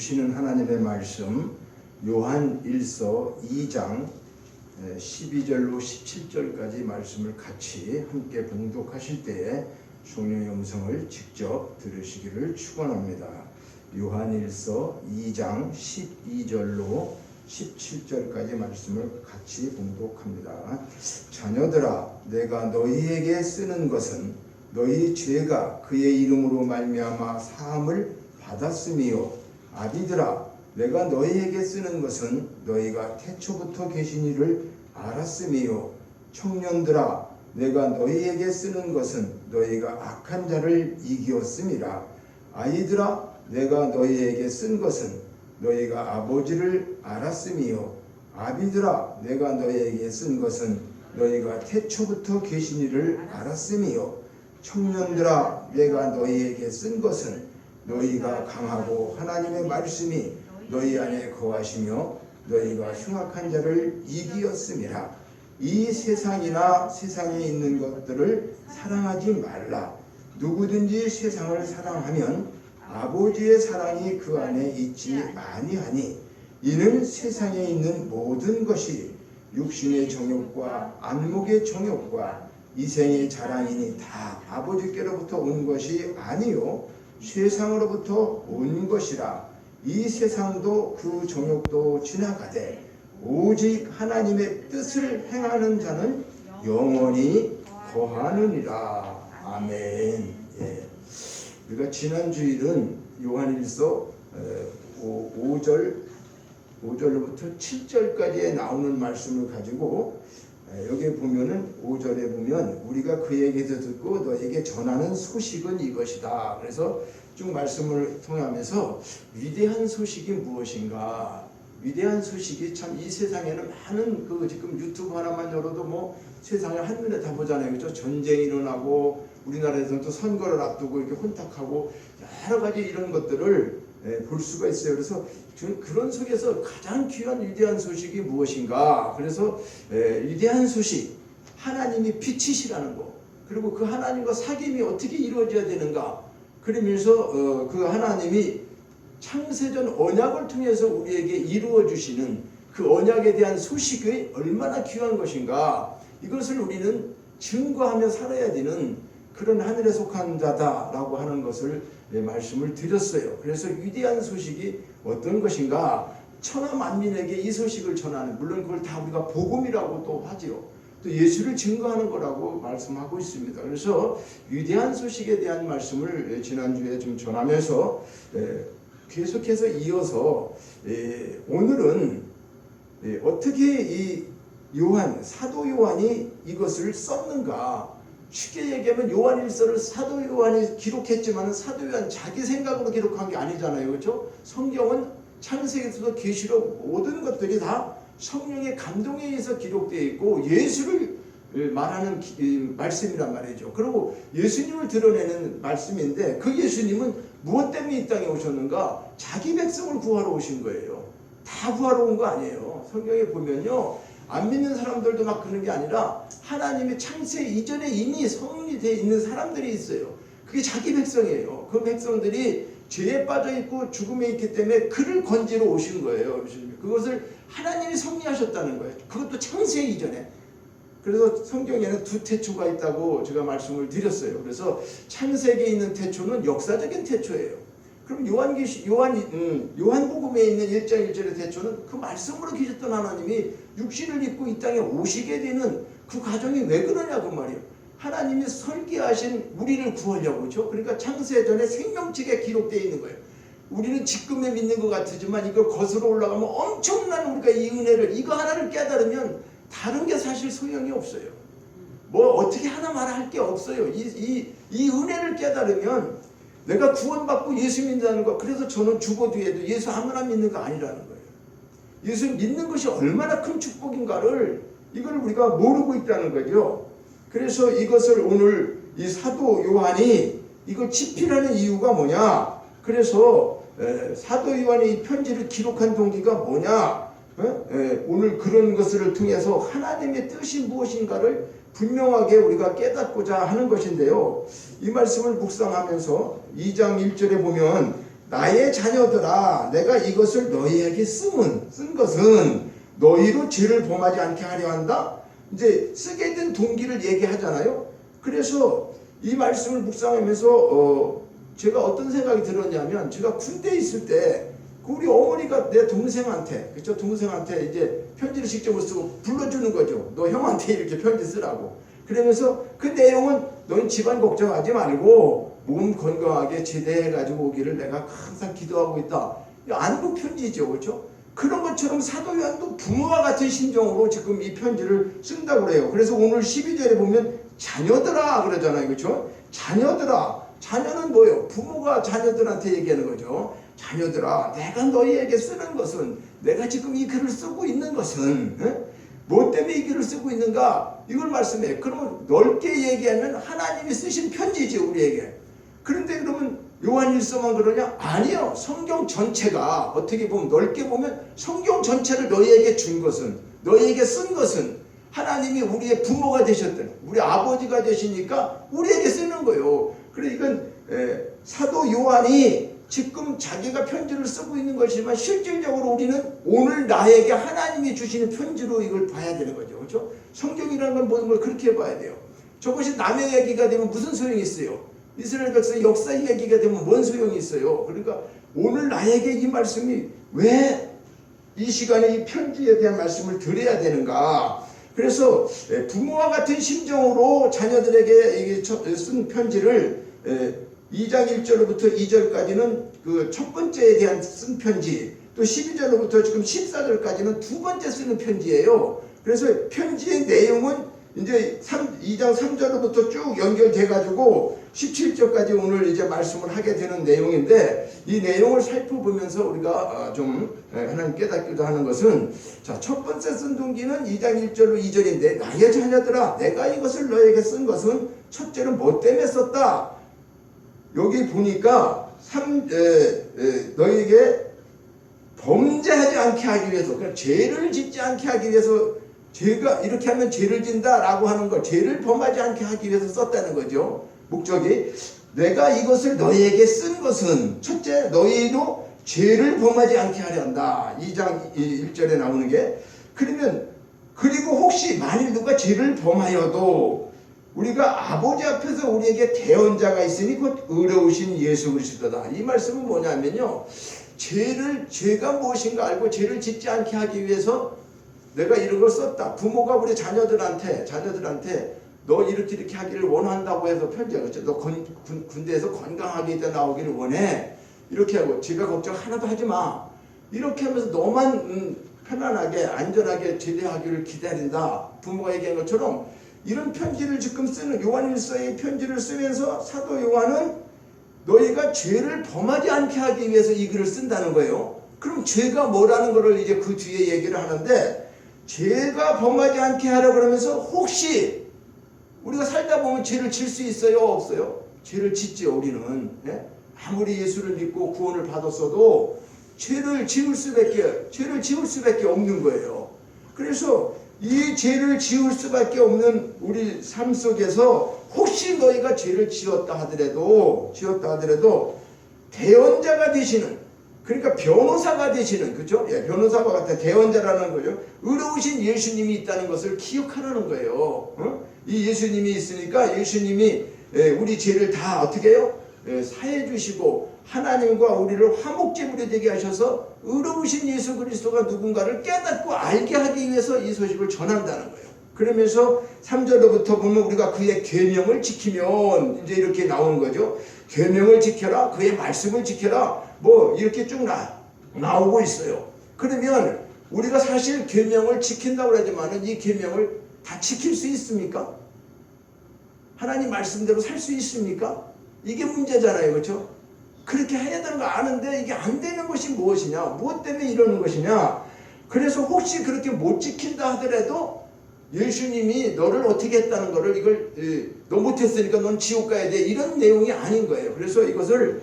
주시는 하나님의 말씀 요한 1서 2장 12절로 17절까지 말씀을 같이 함께 봉독하실 때에 성령의 음성을 직접 들으시기를 축원합니다. 요한 1서 2장 12절로 17절까지 말씀을 같이 봉독합니다. 자녀들아, 내가 너희에게 쓰는 것은 너희 죄가 그의 이름으로 말미암아 사함을 받았음이요. 아비들아, 내가 너희에게 쓰는 것은 너희가 태초부터 계신 이를 알았음이요. 청년들아, 내가 너희에게 쓰는 것은 너희가 악한 자를 이기었음이라. 아이들아, 내가 너희에게 쓴 것은 너희가 아버지를 알았음이요. 아비들아, 내가 너희에게 쓴 것은 너희가 태초부터 계신 이를 알았음이요. 청년들아, 내가 너희에게 쓴 것은 너희가 강하고 하나님의 말씀이 너희 안에 거하시며 너희가 흉악한 자를 이기었음이라. 이 세상이나 세상에 있는 것들을 사랑하지 말라. 누구든지 세상을 사랑하면 아버지의 사랑이 그 안에 있지 아니하니, 이는 세상에 있는 모든 것이 육신의 정욕과 안목의 정욕과 이생의 자랑이니 다 아버지께로부터 온 것이 아니요 세상으로부터 온 것이라. 이 세상도 그 정욕도 지나가되 오직 하나님의 뜻을 행하는 자는 영원히 거하느니라. 아멘. 우리가 지난 주일은 요한일서 5절부터 7절까지에 나오는 말씀을 가지고 여기에 보면은 5절에 보면 우리가 그에게서 듣고 너에게 전하는 소식은 이것이다. 그래서 쭉 말씀을 통하면서 위대한 소식이 무엇인가? 위대한 소식이 참 이 세상에는 많은 지금 유튜브 하나만 열어도 뭐 세상을 한눈에 다 보잖아요. 그렇죠? 전쟁이 일어나고 우리나라에서는 또 선거를 앞두고 이렇게 혼탁하고 여러 가지 이런 것들을 볼 수가 있어요. 그래서 그런 속에서 가장 귀한 위대한 소식이 무엇인가? 그래서 위대한 소식, 하나님이 빛이시라는 거, 그리고 그 하나님과 사귐이 어떻게 이루어져야 되는가? 그러면서 그 하나님이 창세전 언약을 통해서 우리에게 이루어 주시는 그 언약에 대한 소식이 얼마나 귀한 것인가? 이것을 우리는 증거하며 살아야 되는 그런 하늘에 속한 자다라고 하는 것을 말씀을 드렸어요. 그래서 위대한 소식이 어떤 것인가? 천하 만민에게 이 소식을 전하는, 물론 그걸 다 우리가 복음이라고 또 하지요. 또 예수를 증거하는 거라고 말씀하고 있습니다. 그래서 위대한 소식에 대한 말씀을 지난주에 좀 전하면서 계속해서 이어서 오늘은 어떻게 이 사도 요한이 이것을 썼는가? 쉽게 얘기하면 요한일서를 사도 요한이 기록했지만 사도 요한 자기 생각으로 기록한 게 아니잖아요. 그렇죠? 성경은 창세기에서도 계시록 모든 것들이 다 성령의 감동에 의해서 기록되어 있고 예수를 말하는 말씀이란 말이죠. 그리고 예수님을 드러내는 말씀인데 그 예수님은 무엇 때문에 이 땅에 오셨는가? 자기 백성을 구하러 오신 거예요. 다 구하러 온 거 아니에요. 성경에 보면요, 안 믿는 사람들도 막 그런 게 아니라 하나님의 창세 이전에 이미 성립되어 있는 사람들이 있어요. 그게 자기 백성이에요. 그 백성들이 죄에 빠져 있고 죽음에 있기 때문에 그를 건지러 오신 거예요. 그것을 하나님이 섭리하셨다는 거예요. 그것도 창세 이전에. 그래서 성경에는 두 태초가 있다고 제가 말씀을 드렸어요. 그래서 창세기에 있는 태초는 역사적인 태초예요. 그럼 요한복음에 있는 1장 1절의 태초는 그 말씀으로 계셨던 하나님이 육신을 입고 이 땅에 오시게 되는 그 과정이 왜 그러냐 그 말이에요. 하나님이 설계하신 우리를 구하려고, 그렇죠? 그러니까 창세전에 생명책에 기록되어 있는 거예요. 우리는 지금에 믿는 것 같지만 이걸 거슬러 올라가면 엄청난 우리가 이 은혜를, 이거 하나를 깨달으면 다른 게 사실 소용이 없어요. 뭐 어떻게 하나 말할 게 없어요. 이 은혜를 깨달으면 내가 구원받고 예수 믿는다는 거, 그래서 저는 죽어 뒤에도 예수 아무나 믿는 거 아니라는 거예요. 예수 믿는 것이 얼마나 큰 축복인가를 이걸 우리가 모르고 있다는 거죠. 그래서 이것을 오늘 이 사도 요한이 이걸 집필하는 이유가 뭐냐? 그래서 사도 요한이 이 편지를 기록한 동기가 뭐냐? 오늘 그런 것을 통해서 하나님의 뜻이 무엇인가를 분명하게 우리가 깨닫고자 하는 것인데요. 이 말씀을 묵상하면서 2장 1절에 보면 나의 자녀들아 내가 이것을 너희에게 쓴 것은 너희로 죄를 범하지 않게 하려 한다. 이제 쓰게 된 동기를 얘기하잖아요. 그래서 이 말씀을 묵상하면서 제가 어떤 생각이 들었냐면, 제가 군대에 있을 때 우리 어머니가 내 동생한테, 그쵸? 동생한테 이제 편지를 직접 못 쓰고 불러주는 거죠. 너 형한테 이렇게 편지 쓰라고. 그러면서 그 내용은 넌 집안 걱정하지 말고 몸 건강하게 제대해가지고 오기를 내가 항상 기도하고 있다. 안부 편지죠. 그렇죠? 그런 것처럼 사도 요한도 부모와 같은 심정으로 지금 이 편지를 쓴다고 그래요. 그래서 오늘 12절에 보면 자녀들아 그러잖아요. 그렇죠? 자녀들아. 자녀는 뭐예요? 부모가 자녀들한테 얘기하는 거죠. 자녀들아, 내가 너희에게 쓰는 것은, 내가 지금 이 글을 쓰고 있는 것은 뭐 때문에 이 글을 쓰고 있는가? 이걸 말씀해. 그러면 넓게 얘기하면 하나님이 쓰신 편지지 우리에게. 그런데 그러면 요한일서만 그러냐? 아니요. 성경 전체가 어떻게 보면, 넓게 보면 성경 전체를 너희에게 준 것은, 너희에게 쓴 것은 하나님이 우리의 부모가 되셨던, 우리 아버지가 되시니까 우리에게 쓰는 거예요. 그래 이건 사도 요한이 지금 자기가 편지를 쓰고 있는 것이지만 실질적으로 우리는 오늘 나에게 하나님이 주시는 편지로 이걸 봐야 되는 거죠. 그렇죠? 성경이라는 건 모든 걸 그렇게 봐야 돼요. 저것이 남의 얘기가 되면 무슨 소용이 있어요? 이스라엘 백성의 역사 얘기가 되면 뭔 소용이 있어요? 그러니까 오늘 나에게 이 말씀이 왜 이 시간에 이 편지에 대한 말씀을 드려야 되는가? 그래서 부모와 같은 심정으로 자녀들에게 쓴 편지를 2장 1절로부터 2절까지는 그 첫 번째에 대한 쓴 편지, 또 12절로부터 지금 14절까지는 두 번째 쓰는 편지예요. 그래서 편지의 내용은 이제 2장 3절로부터 쭉 연결돼 가지고 17절까지 오늘 이제 말씀을 하게 되는 내용인데, 이 내용을 살펴보면서 우리가 좀 하나님 깨닫기도 하는 것은, 자, 첫 번째 쓴 동기는 2장 1절로 2절인데, 나의 자녀들아 내가 이것을 너에게 쓴 것은 첫째는 뭐 때문에 썼다. 여기 보니까 너에게 범죄하지 않게 하기 위해서, 그러니까 죄를 짓지 않게 하기 위해서, 죄가 이렇게 하면 죄를 진다라고 하는 거, 죄를 범하지 않게 하기 위해서 썼다는 거죠. 목적이 내가 이것을 너희에게 쓴 것은 첫째 너희도 죄를 범하지 않게 하려 한다. 2장 1절에 나오는 게. 그러면 그리고 혹시 만일 누가 죄를 범하여도 우리가 아버지 앞에서 우리에게 대언자가 있으니 곧 의로우신 예수 그리스도다. 이 말씀은 뭐냐면요, 죄가 무엇인가 알고 죄를 짓지 않게 하기 위해서 내가 이런 걸 썼다. 부모가 우리 자녀들한테 너 이렇게 하기를 원한다고 해서 편지가, 그렇죠? 너 군대에서 건강하게 있다 나오기를 원해. 이렇게 하고 죄가 걱정 하나도 하지 마. 이렇게 하면서 너만 편안하게 안전하게 제대하기를 기다린다. 부모가 얘기한 것처럼 이런 편지를 지금 쓰는 요한일서의 편지를 쓰면서 사도 요한은 너희가 죄를 범하지 않게 하기 위해서 이 글을 쓴다는 거예요. 그럼 죄가 뭐라는 거를 이제 그 뒤에 얘기를 하는데, 죄가 범하지 않게 하려고 그러면서 혹시 우리가 살다 보면 죄를 질 수 있어요? 없어요? 죄를 짓죠. 우리는. 아무리 예수를 믿고 구원을 받았어도 죄를 지을 수밖에 없는 거예요. 그래서 이 죄를 지을 수밖에 없는 우리 삶 속에서 혹시 너희가 죄를 지었다 하더라도 대언자가 되시는, 그러니까 변호사가 되시는, 그죠? 변호사가 같은 대언자라는 거죠. 의로우신 예수님이 있다는 것을 기억하라는 거예요. 이 예수님이 있으니까 예수님이 우리 죄를 다 어떻게 해요? 사해 주시고 하나님과 우리를 화목제물이 되게 하셔서 의로우신 예수 그리스도가 누군가를 깨닫고 알게 하기 위해서 이 소식을 전한다는 거예요. 그러면서 3절로부터 보면 우리가 그의 계명을 지키면 이제 이렇게 나오는 거죠. 계명을 지켜라, 그의 말씀을 지켜라, 뭐 이렇게 쭉 나오고 있어요. 그러면 우리가 사실 계명을 지킨다고 하지만은 이 계명을 다 지킬 수 있습니까? 하나님 말씀대로 살 수 있습니까? 이게 문제잖아요. 그렇죠? 그렇게 해야 되는 거 아는데 이게 안 되는 것이 무엇이냐? 무엇 때문에 이러는 것이냐? 그래서 혹시 그렇게 못 지킨다 하더라도 예수님이 너를 어떻게 했다는 거를, 이걸 너 못했으니까 넌 지옥 가야 돼, 이런 내용이 아닌 거예요. 그래서 이것을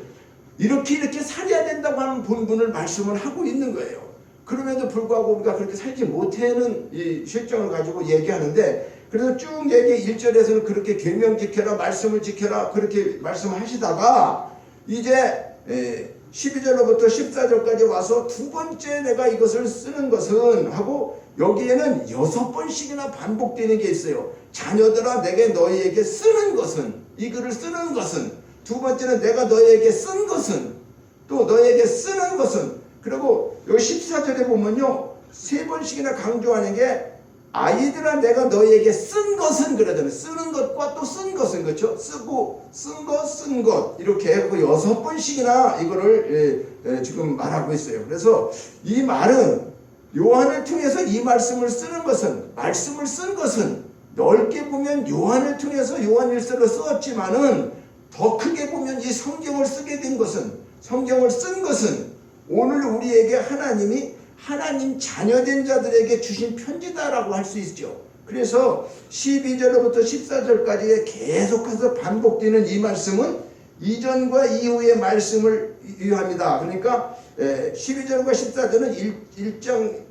이렇게 살아야 된다고 하는 본분을 말씀을 하고 있는 거예요. 그럼에도 불구하고 우리가 그렇게 살지 못하는 이 실정을 가지고 얘기하는데, 그래서 쭉 얘기 1절에서는 그렇게 계명 지켜라, 말씀을 지켜라, 그렇게 말씀하시다가 이제 12절로부터 14절까지 와서 두 번째 내가 이것을 쓰는 것은 하고 여기에는 6번씩이나 반복되는 게 있어요. 자녀들아 내게 너희에게 쓰는 것은, 이 글을 쓰는 것은, 두 번째는 내가 너희에게 쓴 것은, 또 너희에게 쓰는 것은. 그리고 여기 14절에 보면요 3번씩이나 강조하는 게 아이들아 내가 너희에게 쓴 것은 그러잖아요. 쓰는 것과 또 쓴 것은, 그렇죠? 쓰고 쓴 것, 쓴 것 이렇게 6번씩이나 이거를 지금 말하고 있어요. 그래서 이 말은 요한을 통해서 이 말씀을 쓰는 것은, 말씀을 쓴 것은 넓게 보면 요한을 통해서 요한일서를 썼지만은 더 크게 보면 이 성경을 쓰게 된 것은, 성경을 쓴 것은 오늘 우리에게 하나님이 하나님 자녀된 자들에게 주신 편지다라고 할 수 있죠. 그래서 12절로부터 14절까지 계속해서 반복되는 이 말씀은 이전과 이후의 말씀을 유효합니다. 그러니까 12절과 14절은 1장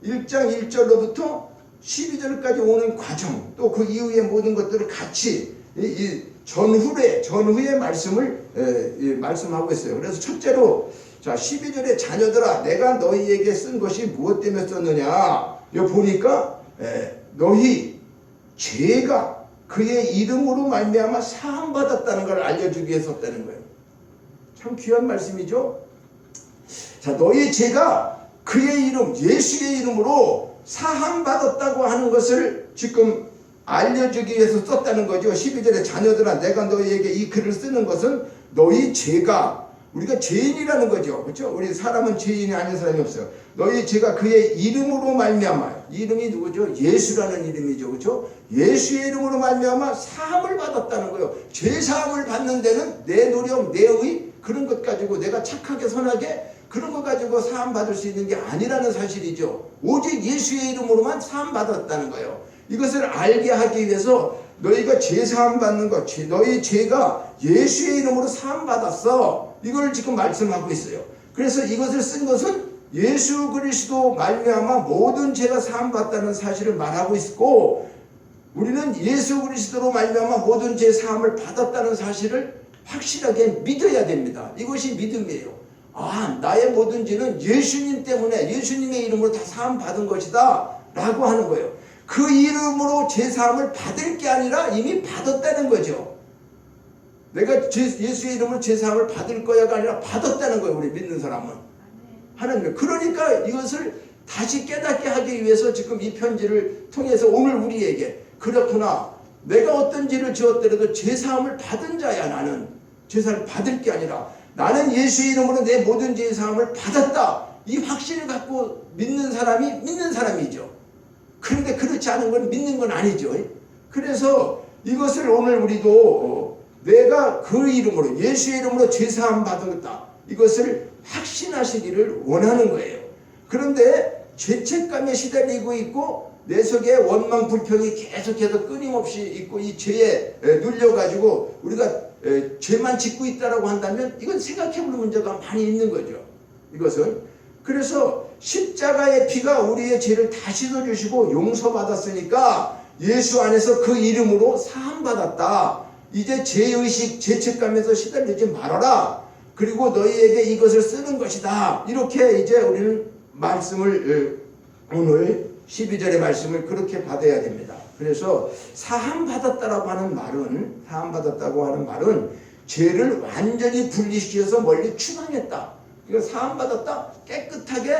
1절로부터 12절까지 오는 과정, 또 그 이후의 모든 것들을 같이 이 전후의 말씀을 말씀하고 있어요. 그래서 첫째로 자 12절에 자녀들아 내가 너희에게 쓴 것이 무엇 때문에 썼느냐, 여기 보니까 너희 죄가 그의 이름으로 말미암아 사함받았다는 걸 알려주기 위해 썼다는 거예요. 참 귀한 말씀이죠. 자 너희 죄가 그의 이름, 예수의 이름으로 사함받았다고 하는 것을 지금 알려주기 위해서 썼다는 거죠. 12절에 자녀들아 내가 너희에게 이 글을 쓰는 것은 너희 죄가, 우리가 죄인이라는 거죠. 그렇죠? 우리 사람은 죄인이 아닌 사람이 없어요. 너희 죄가 그의 이름으로 말미암아, 이름이 누구죠? 예수라는 이름이죠. 그렇죠? 예수의 이름으로 말미암아 사함을 받았다는 거예요. 죄 사함을 받는 데는 내 노력, 내 의 그런 것 가지고 내가 착하게 선하게 그런 거 가지고 사함 받을 수 있는 게 아니라는 사실이죠. 오직 예수의 이름으로만 사함 받았다는 거예요. 이것을 알게 하기 위해서 너희가 죄 사함 받는 것, 너희 죄가 예수의 이름으로 사함 받았어. 이걸 지금 말씀하고 있어요. 그래서 이것을 쓴 것은 예수 그리스도 말미암아 모든 죄가 사함 받다는 사실을 말하고 있고, 우리는 예수 그리스도로 말미암아 모든 죄 사함을 받았다는 사실을 확실하게 믿어야 됩니다. 이것이 믿음이에요. 아, 나의 모든 죄는 예수님 때문에, 예수님의 이름으로 다 사함 받은 것이다 라고 하는 거예요. 그 이름으로 제사함을 받을 게 아니라 이미 받았다는 거죠. 내가 예수의 이름으로 제사함을 받을 거야가 아니라 받았다는 거예요. 우리 믿는 사람은. 하나님. 그러니까 이것을 다시 깨닫게 하기 위해서 지금 이 편지를 통해서 오늘 우리에게, 그렇구나, 내가 어떤 죄를 지었더라도 제사함을 받은 자야. 나는 제사를 받을 게 아니라 나는 예수의 이름으로 내 모든 제사함을 받았다. 이 확신을 갖고 믿는 사람이 믿는 사람이죠. 그런데 그렇지 않은 건 믿는 건 아니죠. 그래서 이것을 오늘 우리도 내가 그 이름으로, 예수의 이름으로 죄사함 받았다, 이것을 확신하시기를 원하는 거예요. 그런데 죄책감에 시달리고 있고 내 속에 원망 불평이 계속해서 끊임없이 있고 이 죄에 눌려가지고 우리가 죄만 짓고 있다라고 한다면 이건 생각해볼 문제가 많이 있는 거죠. 이것은. 그래서 십자가의 피가 우리의 죄를 다 씻어주시고 용서받았으니까 예수 안에서 그 이름으로 사함받았다. 이제 죄의식, 죄책감에서 시달리지 말아라. 그리고 너희에게 이것을 쓰는 것이다. 이렇게 이제 우리는 말씀을, 오늘 12절의 말씀을 그렇게 받아야 됩니다. 그래서 사함받았다라고 하는 말은, 사함받았다고 하는 말은 죄를 완전히 분리시켜서 멀리 추방했다. 그러니까 사함받았다, 깨끗하게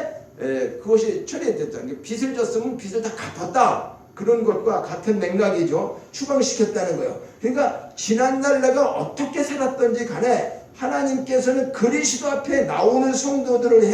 그것이 처리됐다. 빚을 졌으면 빚을 다 갚았다. 그런 것과 같은 맥락이죠. 추방시켰다는 거예요. 그러니까 지난날 내가 어떻게 살았던지 간에 하나님께서는 그리스도 앞에 나오는 성도들이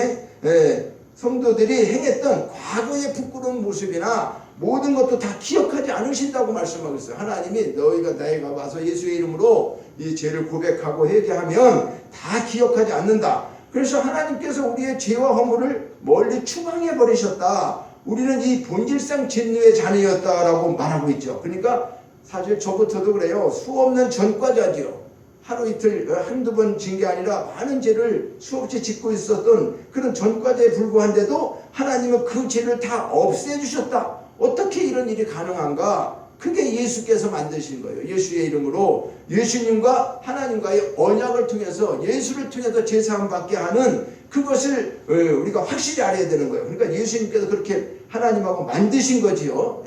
행했던 과거의 부끄러운 모습이나 모든 것도 다 기억하지 않으신다고 말씀하고 있어요. 하나님이 내가 와서 예수의 이름으로 이 죄를 고백하고 회개하면 다 기억하지 않는다. 그래서 하나님께서 우리의 죄와 허물을 멀리 추방해 버리셨다. 우리는 이 본질상 진노의 자녀였다라고 말하고 있죠. 그러니까 사실 저부터도 그래요. 수없는 전과자지요. 하루 이틀 한두 번 진 게 아니라 많은 죄를 수없이 짓고 있었던 그런 전과자에 불과한데도 하나님은 그 죄를 다 없애주셨다. 어떻게 이런 일이 가능한가? 그게 예수께서 만드신 거예요. 예수의 이름으로 예수님과 하나님과의 언약을 통해서 예수를 통해서 제사함 받게 하는 그것을 우리가 확실히 알아야 되는 거예요. 그러니까 예수님께서 그렇게 하나님하고 만드신 거지요.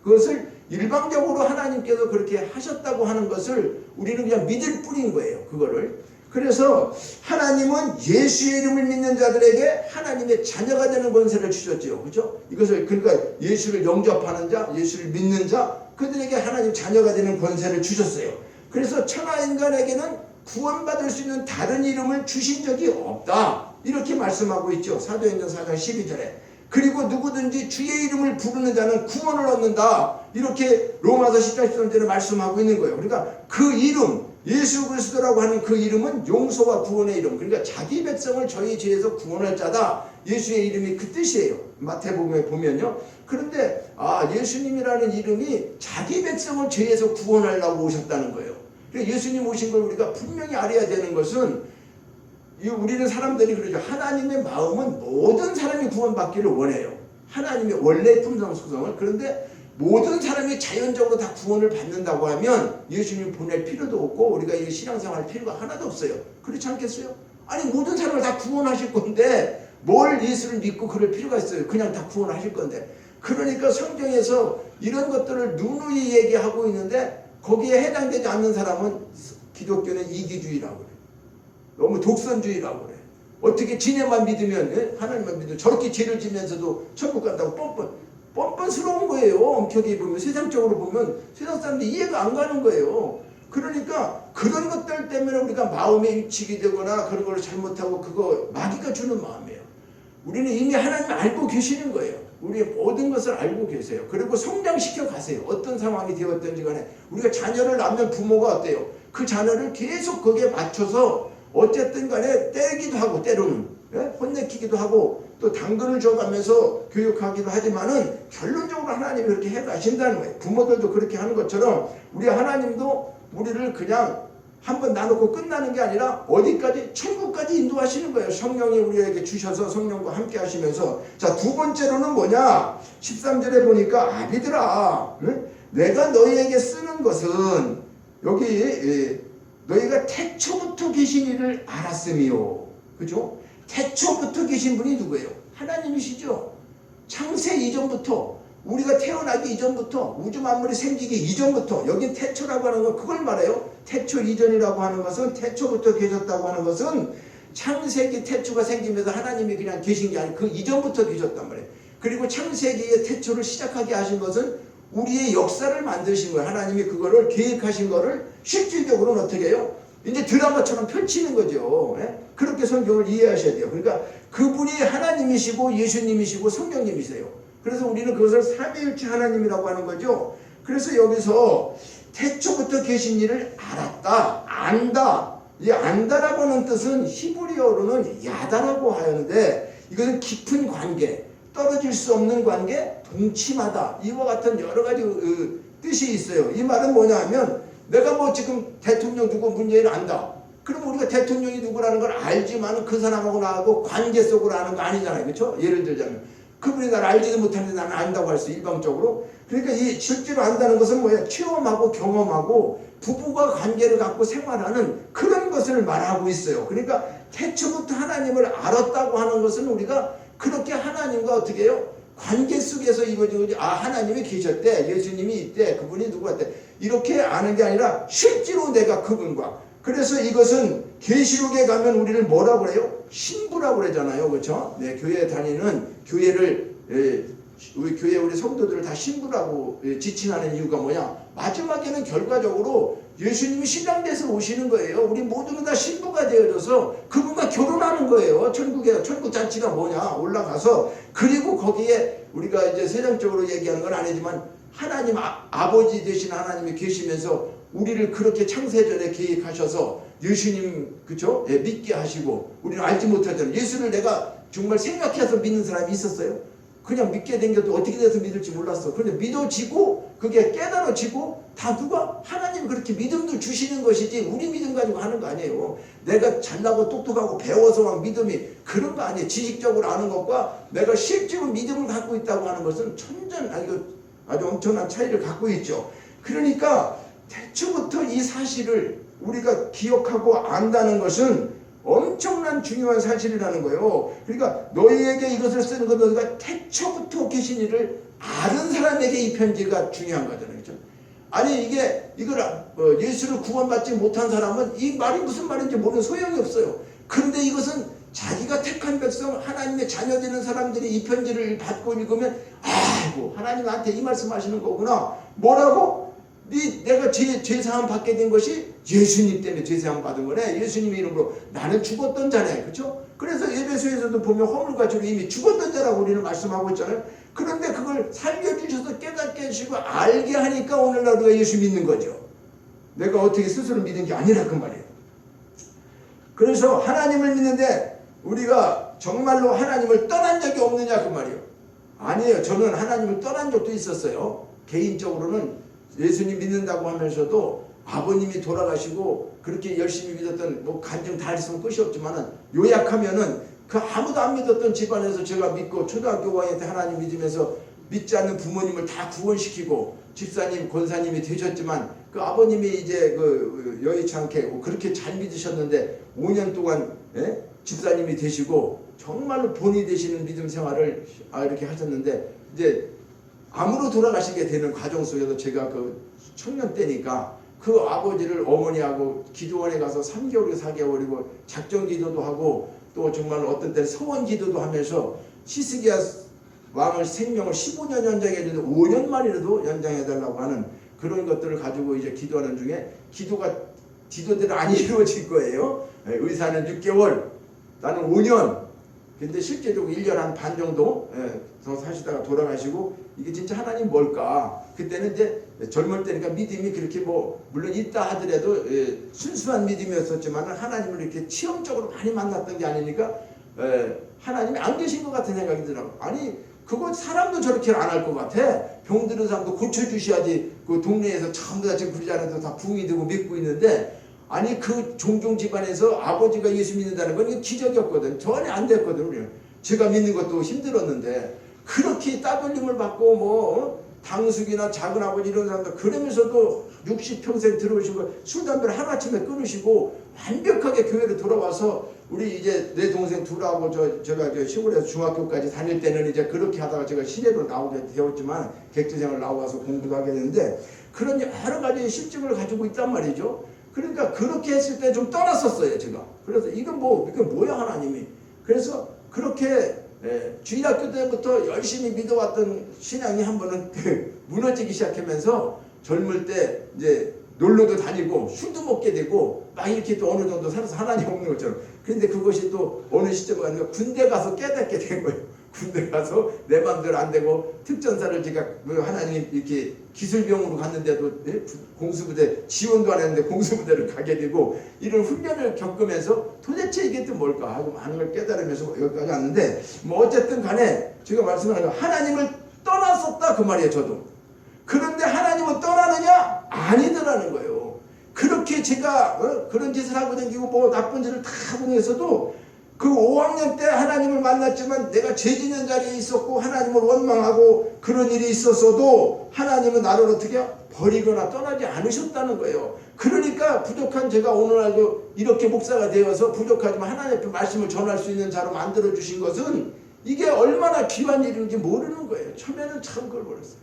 그것을 일방적으로 하나님께서 그렇게 하셨다고 하는 것을 우리는 그냥 믿을 뿐인 거예요. 그거를. 그래서 하나님은 예수의 이름을 믿는 자들에게 하나님의 자녀가 되는 권세를 주셨죠. 그렇죠? 이것을 그러니까 예수를 영접하는 자, 예수를 믿는 자, 그들에게 하나님 자녀가 되는 권세를 주셨어요. 그래서 천하 인간에게는 구원받을 수 있는 다른 이름을 주신 적이 없다. 이렇게 말씀하고 있죠. 사도행전 4장 12절에. 그리고 누구든지 주의 이름을 부르는 자는 구원을 얻는다. 이렇게 로마서 10장 13절에 말씀하고 있는 거예요. 그러니까 그 이름, 예수 그리스도라고 하는 그 이름은 용서와 구원의 이름. 그러니까 자기 백성을 저희 죄에서 구원할 자다. 예수의 이름이 그 뜻이에요. 마태복음에 보면요. 그런데 예수님이라는 이름이 자기 백성을 죄에서 구원하려고 오셨다는 거예요. 그러니까 예수님 오신 걸 우리가 분명히 알아야 되는 것은 우리는 사람들이 그러죠. 하나님의 마음은 모든 사람이 구원받기를 원해요. 하나님의 원래 품성 속성을. 그런데 모든 사람이 자연적으로 다 구원을 받는다고 하면 예수님 보낼 필요도 없고 우리가 이 신앙생활 할 필요가 하나도 없어요. 그렇지 않겠어요? 아니 모든 사람을 다 구원하실 건데 뭘 예수를 믿고 그럴 필요가 있어요. 그냥 다 구원하실 건데. 그러니까 성경에서 이런 것들을 누누이 얘기하고 있는데 거기에 해당되지 않는 사람은 기독교는 이기주의라고 그래요. 너무 독선주의라고 그래. 어떻게 지네만 믿으면 하나님만 믿으면 저렇게 죄를 지면서도 천국 간다고 뻔뻔스러운 거예요. 엄격히 보면 세상적으로 보면 세상 사람들이 이해가 안 가는 거예요. 그러니까 그런 것들 때문에 우리가 마음에 위축이 되거나 그런 걸 잘못하고 그거 마귀가 주는 마음이에요. 우리는 이미 하나님 알고 계시는 거예요. 우리의 모든 것을 알고 계세요. 그리고 성장시켜 가세요. 어떤 상황이 되었든지 간에 우리가 자녀를 낳으면 부모가 어때요? 그 자녀를 계속 거기에 맞춰서 어쨌든 간에 때리기도 하고 때로는 혼내키기도 하고 또 당근을 줘가면서 교육하기도 하지만은 결론적으로 하나님이 그렇게 해가신다는 거예요. 부모들도 그렇게 하는 것처럼 우리 하나님도 우리를 그냥 한번 나누고 끝나는 게 아니라 어디까지? 천국까지 인도하시는 거예요. 성령이 우리에게 주셔서 성령과 함께 하시면서. 자, 두 번째로는 뭐냐? 13절에 보니까 아비들아, 내가 너희에게 쓰는 것은 여기 너희가 태초부터 계신 이를 알았음이요. 그죠? 태초부터 계신 분이 누구예요? 하나님이시죠. 창세 이전부터, 우리가 태어나기 이전부터, 우주 만물이 생기기 이전부터, 여기 태초라고 하는 건 그걸 말해요. 태초 이전이라고 하는 것은, 태초부터 계셨다고 하는 것은 창세기 태초가 생기면서 하나님이 그냥 계신 게 아니고 그 이전부터 계셨단 말이에요. 그리고 창세기의 태초를 시작하게 하신 것은 우리의 역사를 만드신 거예요. 하나님이 그거를 계획하신 거를 실질적으로는 어떻게 해요? 이제 드라마처럼 펼치는 거죠. 그렇게 성경을 이해하셔야 돼요. 그러니까 그분이 하나님이시고 예수님이시고 성령님이세요. 그래서 우리는 그것을 삼위일체 하나님이라고 하는 거죠. 그래서 여기서 태초부터 계신 일을 알았다, 안다. 이 안다라고 하는 뜻은 히브리어로는 야다라고 하는데 이것은 깊은 관계, 떨어질 수 없는 관계, 동침하다. 이와 같은 여러 가지 뜻이 있어요. 이 말은 뭐냐 하면 내가 뭐 지금 대통령 누구 문재인 안다. 그럼 우리가 대통령이 누구라는 걸 알지만 그 사람하고 나하고 관계 속으로 아는 거 아니잖아요. 그렇죠? 예를 들자면 그분이 나를 알지도 못하는데 나는 안다고 할 수 일방적으로. 그러니까 이 실제로 안다는 것은 뭐예요? 체험하고 경험하고 부부가 관계를 갖고 생활하는 그런 것을 말하고 있어요. 그러니까 태초부터 하나님을 알았다고 하는 것은 우리가 그렇게 하나님과 어떻게 해요? 관계 속에서 이거지. 하나님이 계셨대. 예수님이 있대. 그분이 누구한테. 이렇게 아는 게 아니라 실제로 내가 그분과. 그래서 이것은 계시록에 가면 우리를 뭐라고 그래요? 신부라고 그러잖아요. 그렇죠? 네, 교회 다니는 교회를 우리 교회 우리 성도들을 다 신부라고 지칭하는 이유가 뭐냐? 마지막에는 결과적으로 예수님이 신랑돼서 오시는 거예요. 우리 모두는 다 신부가 되어져서 그분과 결혼하는 거예요. 천국에. 천국 잔치가 뭐냐? 올라가서 그리고 거기에 우리가 이제 세상적으로 얘기하는 건 아니지만 하나님 아버지 되신 하나님이 계시면서 우리를 그렇게 창세전에 계획하셔서 예수님 그죠? 예, 믿게 하시고 우리는 알지 못하잖아요. 예수를 내가 정말 생각해서 믿는 사람이 있었어요? 그냥 믿게 된 것도 어떻게 돼서 믿을지 몰랐어. 그런데 믿어지고 그게 깨달아지고 다 누가? 하나님 그렇게 믿음도 주시는 것이지 우리 믿음 가지고 하는 거 아니에요. 내가 잘나고 똑똑하고 배워서 막 믿음이 그런 거 아니에요. 지식적으로 아는 것과 내가 실제로 믿음을 갖고 있다고 하는 것은 아주 엄청난 차이를 갖고 있죠. 그러니까 태초부터 이 사실을 우리가 기억하고 안다는 것은 엄청난 중요한 사실이라는 거예요. 그러니까 너희에게 이것을 쓰는 건 너희가 태초부터 계신 이를 아는 사람에게 이 편지가 중요한 거잖아요. 그렇죠? 아니 이걸 예수를 구원받지 못한 사람은 이 말이 무슨 말인지 모르는 소용이 없어요. 그런데 이것은 자기가 택한 백성 하나님의 자녀 되는 사람들이 이 편지를 받고 읽으면 아이고 하나님 나한테 이 말씀하시는 거구나. 뭐라고? 내가 죄사함 받게 된 것이 예수님 때문에 죄사함 받은 거네. 예수님의 이름으로 나는 죽었던 자네. 그렇죠? 그래서 에베소에서도 보면 허물과 죄로 이미 죽었던 자라고 우리는 말씀하고 있잖아요. 그런데 그걸 살려주셔서 깨닫게 해주시고 알게 하니까 오늘날 우리가 예수 믿는 거죠. 내가 어떻게 스스로 믿은 게 아니라 그 말이에요. 그래서 하나님을 믿는데 우리가 정말로 하나님을 떠난 적이 없느냐 그 말이에요. 아니에요. 저는 하나님을 떠난 적도 있었어요. 개인적으로는 예수님 믿는다고 하면서도 아버님이 돌아가시고 그렇게 열심히 믿었던 간증 다 했으면 끝이 없지만은 요약하면은 그 아무도 안 믿었던 집안에서 제가 믿고 초등학교 5학년 때 하나님 믿으면서 믿지 않는 부모님을 다 구원시키고 집사님 권사님이 되셨지만 그 아버님이 이제 여의치 않게 그렇게 잘 믿으셨는데 5년 동안 집사님이 되시고 정말로 본이 되시는 믿음 생활을 이렇게 하셨는데 이제 암으로 돌아가시게 되는 과정 속에서 제가 그 청년 때니까 그 아버지를 어머니하고 기도원에 가서 3개월이고 4개월이고 작정 기도도 하고 또 정말 어떤 때는 서원 기도도 하면서 히스기야 왕을 생명을 15년 연장해주는데 5년 만이라도 연장해달라고 하는 그런 것들을 가지고 이제 기도하는 중에 기도가 기도대로 안 이루어질 거예요. 의사는 6개월, 나는 5년. 근데 실제적으로 1년 한 반 정도 더 사시다가 돌아가시고 이게 진짜 하나님 뭘까? 그때는 이제 젊을 때니까 믿음이 그렇게 물론 있다 하더라도 순수한 믿음이었었지만 하나님을 이렇게 체험적으로 많이 만났던 게 아니니까 하나님이 안 계신 것 같은 생각이 들어요. 아니 그거 사람도 저렇게 안 할 것 같아. 병드는 사람도 고쳐주셔야지. 그 동네에서 전부 다 지금 그러지 않아도 다 부흥이 되고 믿고 있는데 아니 그 종종 집안에서 아버지가 예수 믿는다는 건 기적이었거든. 전혀 안 됐거든. 우리는. 제가 믿는 것도 힘들었는데 그렇게 따돌림을 받고 당숙이나 작은아버지 이런 사람들 그러면서도 60평생 들어오시고 술 담배를 하루아침에 끊으시고 완벽하게 교회로 돌아와서 우리 이제 내 동생 둘하고 제가 시골에서 중학교까지 다닐 때는 이제 그렇게 하다가 제가 시내로 나오게 되었지만 객지생을 나와서 공부도 하게 됐는데 그런 여러 가지 실증을 가지고 있단 말이죠. 그러니까 그렇게 했을 때 좀 떠났었어요 제가. 그래서 이건 뭐야 하나님이. 그래서 그렇게 주일학교 때부터 열심히 믿어왔던 신앙이 한 번은 무너지기 시작하면서 젊을 때 이제 놀러도 다니고 술도 먹게 되고 막 이렇게 또 어느 정도 살아서 하나님 없는 것처럼. 그런데 그것이 또 어느 시점에 가니까 군대 가서 깨닫게 된 거예요. 군대 가서 내 맘대로 안 되고 특전사를 제가 하나님 이렇게 기술병으로 갔는데도 공수부대 지원도 안 했는데 공수부대를 가게 되고 이런 훈련을 겪으면서 도대체 이게 또 뭘까 하고 많은 걸 깨달으면서 여기까지 왔는데 어쨌든 간에 제가 말씀하는 거 하나님을 떠났었다 그 말이에요. 저도. 그런데 하나님은 떠나느냐? 아니더라는 거예요. 그렇게 제가 그런 짓을 하고 다니고 나쁜 짓을 다 하고 있어도 그 5학년 때 하나님을 만났지만 내가 죄 짓는 자리에 있었고 하나님을 원망하고 그런 일이 있었어도 하나님은 나를 어떻게 버리거나 떠나지 않으셨다는 거예요. 그러니까 부족한 제가 오늘날도 이렇게 목사가 되어서 부족하지만 하나님의 말씀을 전할 수 있는 자로 만들어주신 것은 이게 얼마나 귀한 일인지 모르는 거예요. 처음에는 참 그걸 몰랐어요.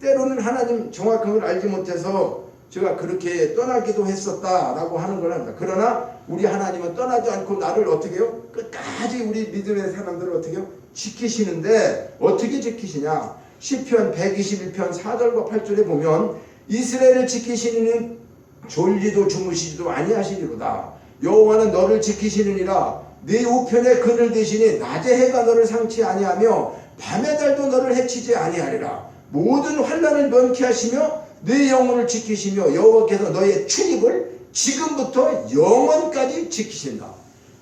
때로는 하나님 정확한 걸 알지 못해서 제가 그렇게 떠나기도 했었다라고 하는 걸 합니다. 그러나 우리 하나님은 떠나지 않고 나를 어떻게 해요? 끝까지 우리 믿음의 사람들을 어떻게 해요? 지키시는데 어떻게 지키시냐? 시편 121편 4절과 8절에 보면 이스라엘을 지키시는 졸지도 주무시지도 아니하시리로다. 여호와는 너를 지키시느니라. 네 우편에 그늘 대신에 낮에 해가 너를 상치 아니하며 밤의 달도 너를 해치지 아니하리라. 모든 환난을 면케하시며 네 영혼을 지키시며 여호와께서 너의 출입을 지금부터 영원까지 지키신다.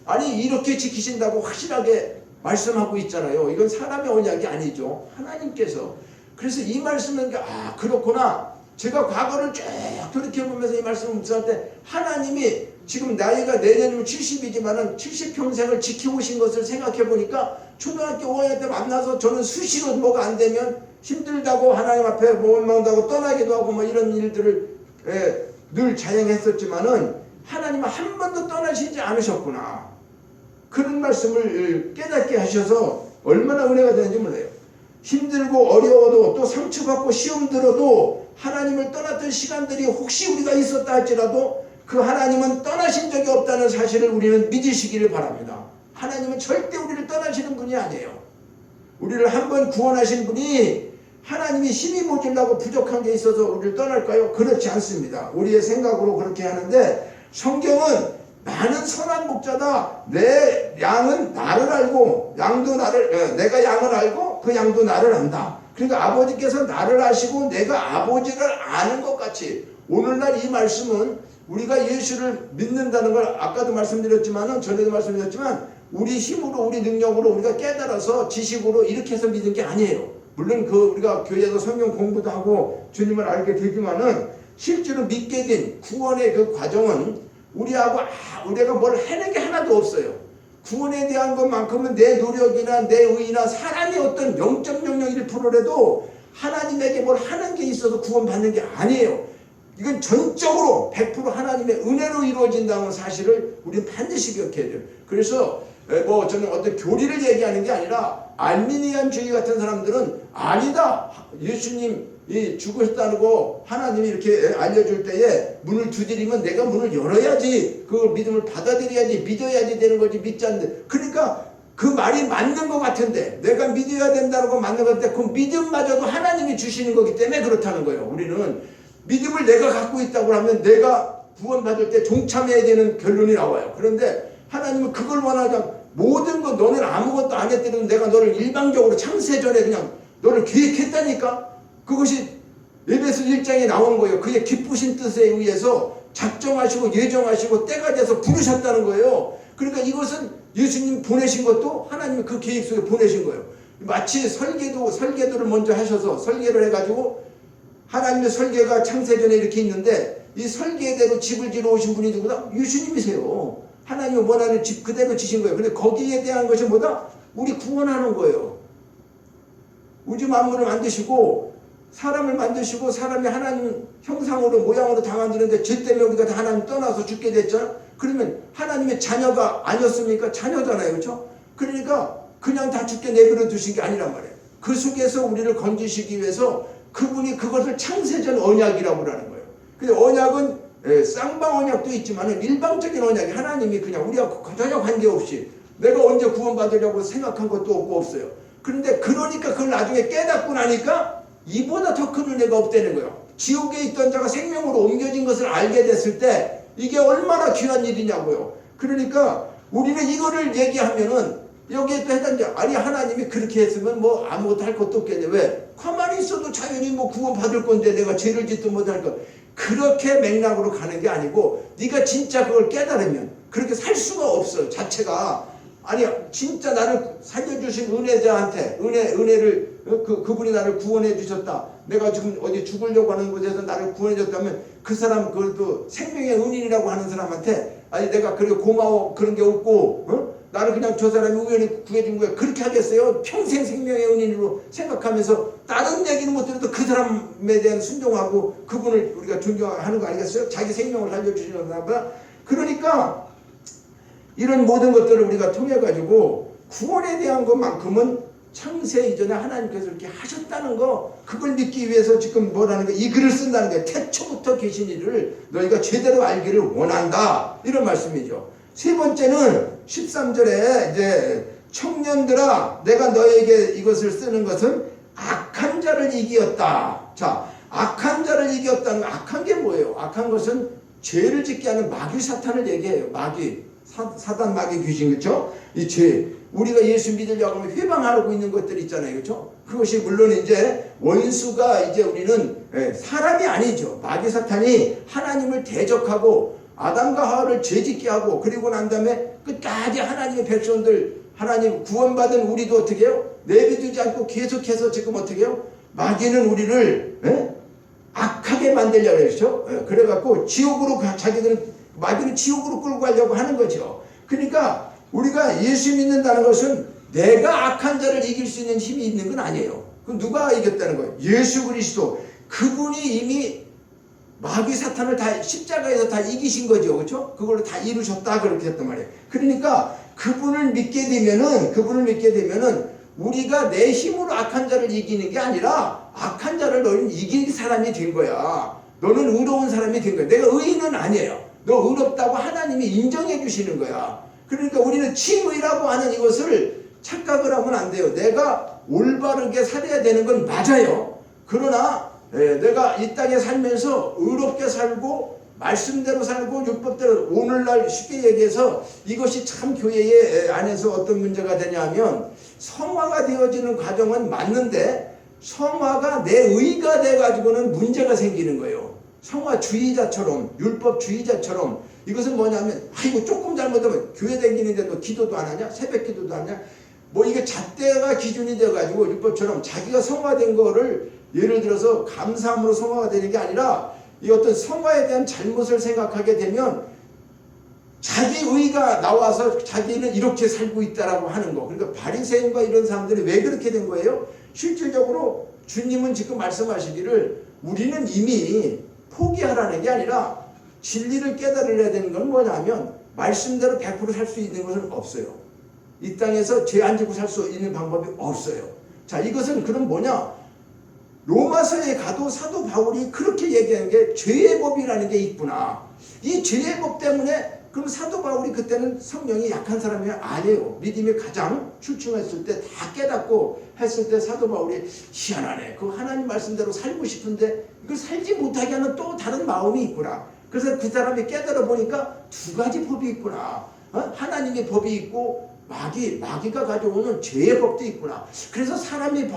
아니 이렇게 지키신다고 확실하게 말씀하고 있잖아요. 이건 사람의 언약이 아니죠. 하나님께서. 그래서 이 말씀은 그렇구나. 제가 과거를 쭉 돌이켜보면서 이 말씀을 묵상할 때 하나님이 지금 나이가 내년이면 70이지만은 70평생을 지켜오신 것을 생각해 보니까 초등학교 5학년 때 만나서 저는 수시로 뭐가 안 되면 힘들다고 하나님 앞에 못 먹는다고 떠나기도 하고 뭐 이런 일들을 늘 자행했었지만은 하나님은 한 번도 떠나시지 않으셨구나. 그런 말씀을 깨닫게 하셔서 얼마나 은혜가 되는지 몰라요. 힘들고 어려워도 또 상처받고 시험 들어도 하나님을 떠났던 시간들이 혹시 우리가 있었다 할지라도 그 하나님은 떠나신 적이 없다는 사실을 우리는 믿으시기를 바랍니다. 하나님은 절대 우리를 떠나시는 분이 아니에요. 우리를 한번 구원하신 분이 하나님이 힘이 모자라고 부족한 게 있어서 우리를 떠날까요? 그렇지 않습니다. 우리의 생각으로 그렇게 하는데 성경은 나는 선한 목자다. 내 양은 나를 알고 양도 나를 내가 양을 알고 그 양도 나를 안다. 그러니까 아버지께서 나를 아시고 내가 아버지를 아는 것 같이 오늘날 이 말씀은 우리가 예수를 믿는다는 걸 아까도 말씀드렸지만 전에도 말씀드렸지만 우리 힘으로 우리 능력으로 우리가 깨달아서 지식으로 이렇게 해서 믿는 게 아니에요. 물론 우리가 교회에서 성경 공부도 하고 주님을 알게 되지만은 실제로 믿게 된 구원의 그 과정은 우리가 뭘 해낸 게 하나도 없어요. 구원에 대한 것만큼은 내 노력이나 내 의나 사람이 어떤 0.001%라도 하나님에게 뭘 하는 게 있어서 구원받는 게 아니에요. 이건 전적으로 100% 하나님의 은혜로 이루어진다는 사실을 우리는 반드시 기억해야 돼요. 그래서 뭐 저는 어떤 교리를 얘기하는 게 아니라 알미니안주의 같은 사람들은 아니다. 예수님이 죽으셨다는 거 하나님이 이렇게 알려줄 때에 문을 두드리면 내가 문을 열어야지 그 믿음을 받아들여야지 믿어야지 되는 거지 믿지 않는데 그러니까 그 말이 맞는 것 같은데 내가 믿어야 된다는 거 맞는 것 같은데 그 믿음마저도 하나님이 주시는 거기 때문에 그렇다는 거예요. 우리는 믿음을 내가 갖고 있다고 하면 내가 구원받을 때 동참해야 되는 결론이 나와요. 그런데 하나님은 그걸 원하지 않고 모든 것 너는 아무것도 안 했더라도 내가 너를 일방적으로 창세전에 그냥 너를 계획했다니까. 그것이 에베소 1장에 나온 거예요. 그의 기쁘신 뜻에 의해서 작정하시고 예정하시고 때가 돼서 부르셨다는 거예요. 그러니까 이것은 예수님 보내신 것도 하나님이 그 계획 속에 보내신 거예요. 마치 설계도를 먼저 하셔서 설계를 해가지고 하나님의 설계가 창세전에 이렇게 있는데 이 설계대로 집을 지러 오신 분이 누구다? 예수님이세요. 하나님이 원하는 집 그대로 지신 거예요. 근데 거기에 대한 것이 뭐다? 우리 구원하는 거예요. 우주 만물을 만드시고 사람을 만드시고 사람이 하나님 형상으로 모양으로 다 만드는데 죄 때문에 우리가 다 하나님 떠나서 죽게 됐잖아. 그러면 하나님의 자녀가 아니었습니까? 자녀잖아요. 그렇죠? 그러니까 그냥 다 죽게 내버려 두신 게 아니란 말이에요. 그 속에서 우리를 건지시기 위해서 그분이 그것을 창세전 언약이라고 하는 거예요. 근데 언약은 쌍방 언약도 있지만 일방적인 언약이 하나님이 그냥 우리가 전혀 관계없이 내가 언제 구원받으려고 생각한 것도 없고 없어요. 그런데 그러니까 그걸 나중에 깨닫고 나니까 이보다 더 큰 은혜가 없다는 거예요. 지옥에 있던 자가 생명으로 옮겨진 것을 알게 됐을 때 이게 얼마나 귀한 일이냐고요. 그러니까 우리는 이거를 얘기하면은 여기에 또 해당자 아니 하나님이 그렇게 했으면 뭐 아무것도 할 것도 없겠네. 왜? 가만히 있어도 자연히 뭐 구원받을 건데 내가 죄를 짓도 못할 것. 그렇게 맥락으로 가는 게 아니고 네가 진짜 그걸 깨달으면 그렇게 살 수가 없어. 자체가 아니 진짜 나를 살려주신 은혜자한테 은혜를 그분이 나를 구원해 주셨다. 내가 지금 어디 죽으려고 하는 곳에서 나를 구원해 줬다면 그 사람 그것도 생명의 은인이라고 하는 사람한테 아니 내가 그렇게 고마워 그런 게 없고 나를 그냥 저 사람이 우연히 구해준 거야 그렇게 하겠어요? 평생 생명의 은인으로 생각하면서 다른 얘기는 못 들어도 그 사람에 대한 순종하고 그분을 우리가 존경하는 거 아니겠어요? 자기 생명을 살려주시는 사람보다. 그러니까 이런 모든 것들을 우리가 통해 가지고 구원에 대한 것만큼은 창세 이전에 하나님께서 이렇게 하셨다는 거 그걸 믿기 위해서 지금 뭐라는 거이 글을 쓴다는 거예요. 태초부터 계신 이를 너희가 제대로 알기를 원한다 이런 말씀이죠. 세 번째는 13절에 이제 청년들아 내가 너에게 이것을 쓰는 것은 악한 자를 이기었다. 자, 악한 자를 이기었다는 거 악한 게 뭐예요? 악한 것은 죄를 짓게 하는 마귀 사탄을 얘기해요. 마귀 사단 마귀 귀신 그렇죠? 이 죄 우리가 예수 믿으려고 하면 회방하고 있는 것들 있잖아요. 그렇죠? 그것이 물론 이제 원수가 이제 우리는 사람이 아니죠. 마귀 사탄이 하나님을 대적하고 아담과 하와를 죄짓게 하고 그리고 난 다음에 끝까지 하나님의 백성들 하나님 구원받은 우리도 어떻게 해요? 내비두지 않고 계속해서 지금 어떻게 해요? 마귀는 우리를 악하게 만들려고 그랬죠. 그래갖고 지옥으로 자기들은 마귀는 지옥으로 끌고 가려고 하는 거죠. 그러니까 우리가 예수 믿는다는 것은 내가 악한 자를 이길 수 있는 힘이 있는 건 아니에요. 그럼 누가 이겼다는 거예요? 예수 그리스도. 그분이 이미 마귀 사탄을 다 십자가에서 다 이기신 거죠. 그렇죠? 그걸로 다 이루셨다 그렇게 했단 말이에요. 그러니까 그분을 믿게 되면은 우리가 내 힘으로 악한 자를 이기는 게 아니라 악한 자를 너는 이길 사람이 된 거야. 너는 의로운 사람이 된 거야. 내가 의인은 아니에요. 너 의롭다고 하나님이 인정해 주시는 거야. 그러니까 우리는 칭의라고 하는 이것을 착각을 하면 안 돼요. 내가 올바르게 살아야 되는 건 맞아요. 그러나 내가 이 땅에 살면서 의롭게 살고 말씀대로 살고 율법대로, 오늘날 쉽게 얘기해서 이것이 참 교회 안에서 어떤 문제가 되냐면, 성화가 되어지는 과정은 맞는데 성화가 내 의가 돼가지고는 문제가 생기는 거예요. 성화주의자처럼, 율법주의자처럼. 이것은 뭐냐면, 이거 조금 잘못하면 교회 다니는데 너 기도도 안 하냐? 새벽 기도도 안 하냐? 뭐 이게 잣대가 기준이 돼가지고 율법처럼 자기가 성화된 거를 예를 들어서 감사함으로 성화가 되는 게 아니라, 이 어떤 성화에 대한 잘못을 생각하게 되면 자기 의가 나와서 자기는 이렇게 살고 있다라고 하는 거. 그러니까 바리새인과 이런 사람들이 왜 그렇게 된 거예요? 실질적으로 주님은 지금 말씀하시기를 우리는 이미 포기하라는 게 아니라 진리를 깨달아야 되는 건 뭐냐면, 말씀대로 100% 살 수 있는 것은 없어요. 이 땅에서 죄 안 지고 살 수 있는 방법이 없어요. 자, 이것은 그럼 뭐냐? 로마서에 가도 사도 바울이 그렇게 얘기하는 게 죄의 법이라는 게 있구나. 이 죄의 법 때문에 그럼 사도 바울이 그때는 성령이 약한 사람이 아니에요. 믿음이 가장 출중했을 때 다 깨닫고 했을 때 사도 바울이 희한하네. 그 하나님 말씀대로 살고 싶은데 이걸 살지 못하게 하는 또 다른 마음이 있구나. 그래서 그 사람이 깨달아 보니까 두 가지 법이 있구나. 하나님의 법이 있고 마귀가 가져오는 죄의 법도 있구나. 그래서 사람의